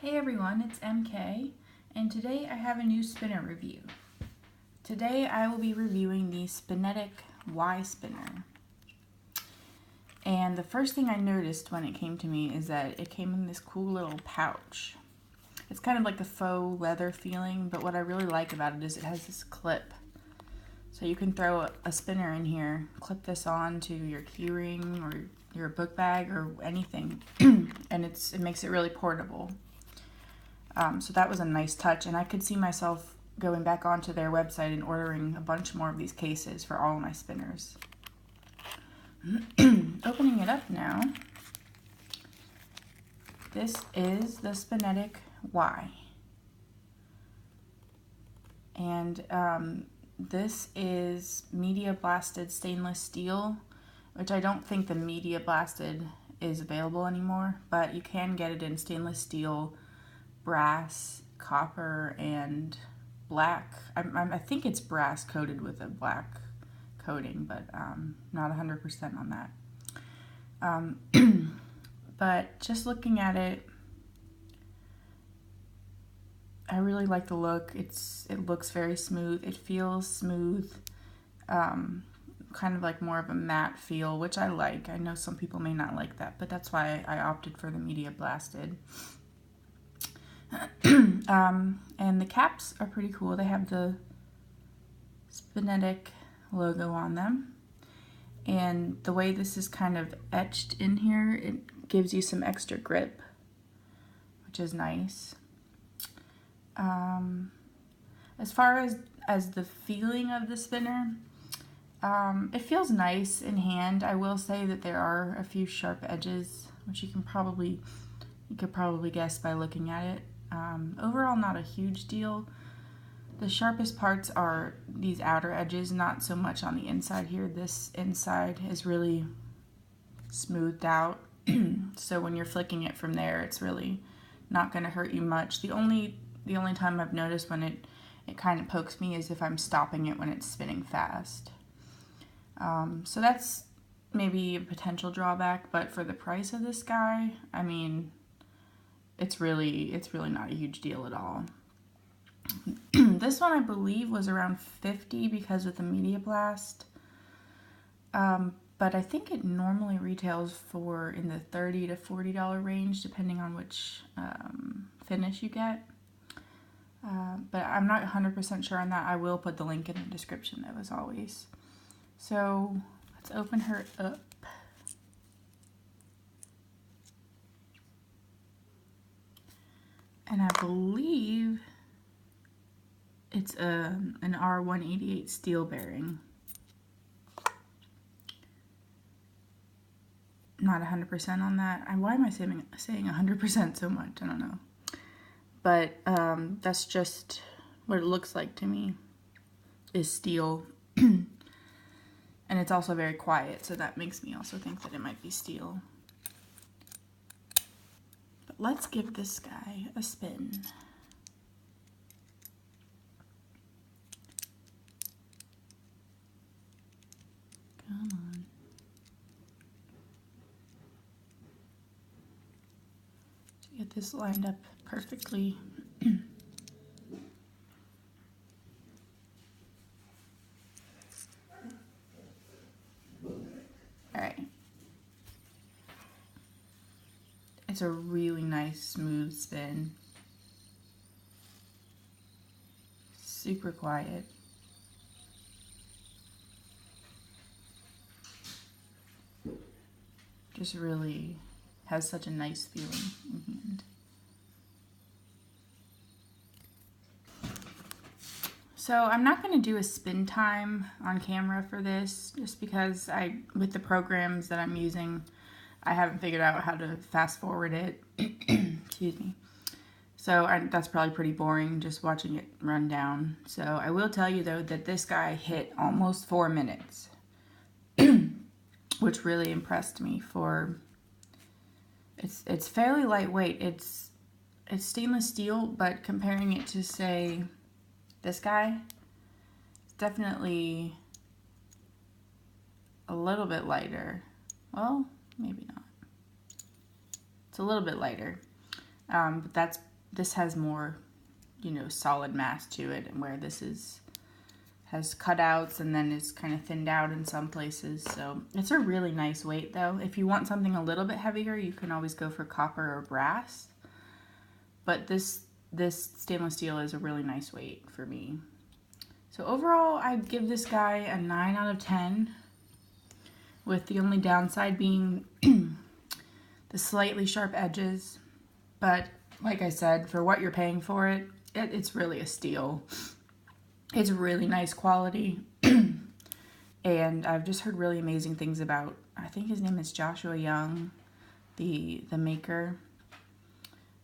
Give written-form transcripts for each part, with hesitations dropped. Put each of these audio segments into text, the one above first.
Hey everyone, it's MK, and today I have a new spinner review. Today I will be reviewing the Spinetic Y Spinner. And the first thing I noticed when it came to me is that it came in this cool little pouch. It's kind of like a faux leather feeling, but what I really like about it is it has this clip. So you can throw a spinner in here, clip this on to your keyring or your book bag or anything, and it makes it really portable. So that was a nice touch, and I could see myself going back onto their website and ordering a bunch more of these cases for all of my spinners. Opening it up now, this is the Spinetic Y. And this is media blasted stainless steel, which I don't think the media blasted is available anymore, but you can get it in stainless steel, brass, copper, and black. I think it's brass coated with a black coating, but not 100% on that. But just looking at it, I really like the look. It looks very smooth. It feels smooth, kind of like more of a matte feel, which I like. I know some people may not like that, but that's why I opted for the media blasted. And the caps are pretty cool. They have the Spinetic logo on them. And the way this is kind of etched in here, it gives you some extra grip, which is nice. As far as the feeling of the spinner, it feels nice in hand. I will say that there are a few sharp edges, which you could probably guess by looking at it. Overall, not a huge deal. The sharpest parts are these outer edges, not so much on the inside here. This inside is really smoothed out, so when you're flicking it from there, it's really not going to hurt you much. The only time I've noticed when it kind of pokes me is if I'm stopping it when it's spinning fast. So that's maybe a potential drawback, but for the price of this guy, I mean, it's really not a huge deal at all. This one I believe was around $50 because of the media blast, but I think it normally retails for in the $30 to $40 range depending on which finish you get. But I'm not 100% sure on that. I will put the link in the description though, as always. So let's open her up. And I believe it's an R188 steel bearing. Not 100% on that. Why am I saying 100% so much? I don't know. But that's just what it looks like to me, is steel. And it's also very quiet, so that makes me also think that it might be steel. But let's give this guy a spin. Come on. To get this lined up perfectly. Alright. It's a really nice smooth spin. Super quiet. Just really has such a nice feeling in hand. So I'm not going to do a spin time on camera for this, just because with the programs that I'm using, I haven't figured out how to fast forward it. Excuse me. So that's probably pretty boring just watching it run down. So I will tell you though that this guy hit almost 4 minutes, which really impressed me. It's fairly lightweight. It's stainless steel, but comparing it to, say, this guy, it's definitely a little bit lighter. Well, maybe not. It's a little bit lighter, but that's this has more, you know, solid mass to it, and where this has cutouts and then is kind of thinned out in some places. So it's a really nice weight though. If you want something a little bit heavier, you can always go for copper or brass. But this stainless steel is a really nice weight for me. So overall, I'd give this guy a 9 out of 10, with the only downside being the slightly sharp edges. But like I said, for what you're paying for it, it's really a steal. It's really nice quality. And I've just heard really amazing things about, I think his name is Joshua Young, the maker.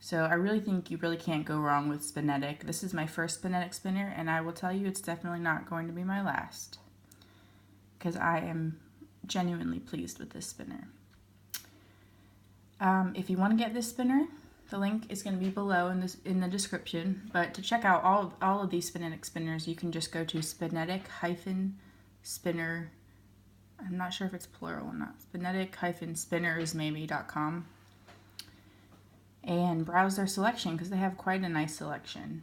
So I really think you really can't go wrong with Spinetic. This is my first Spinetic spinner, and I will tell you it's definitely not going to be my last, because I am genuinely pleased with this spinner. If you want to get this spinner, the link is going to be below in the description. But to check out all of these Spinetic spinners, you can just go to Spinetic-spinner. I'm not sure if it's plural or not. Spinetic-spinners.com. And browse their selection, because they have quite a nice selection.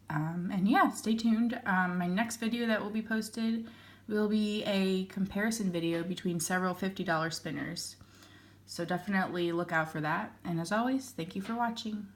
And yeah, stay tuned. My next video that will be posted will be a comparison video between several $50 spinners. So definitely look out for that. And as always, thank you for watching.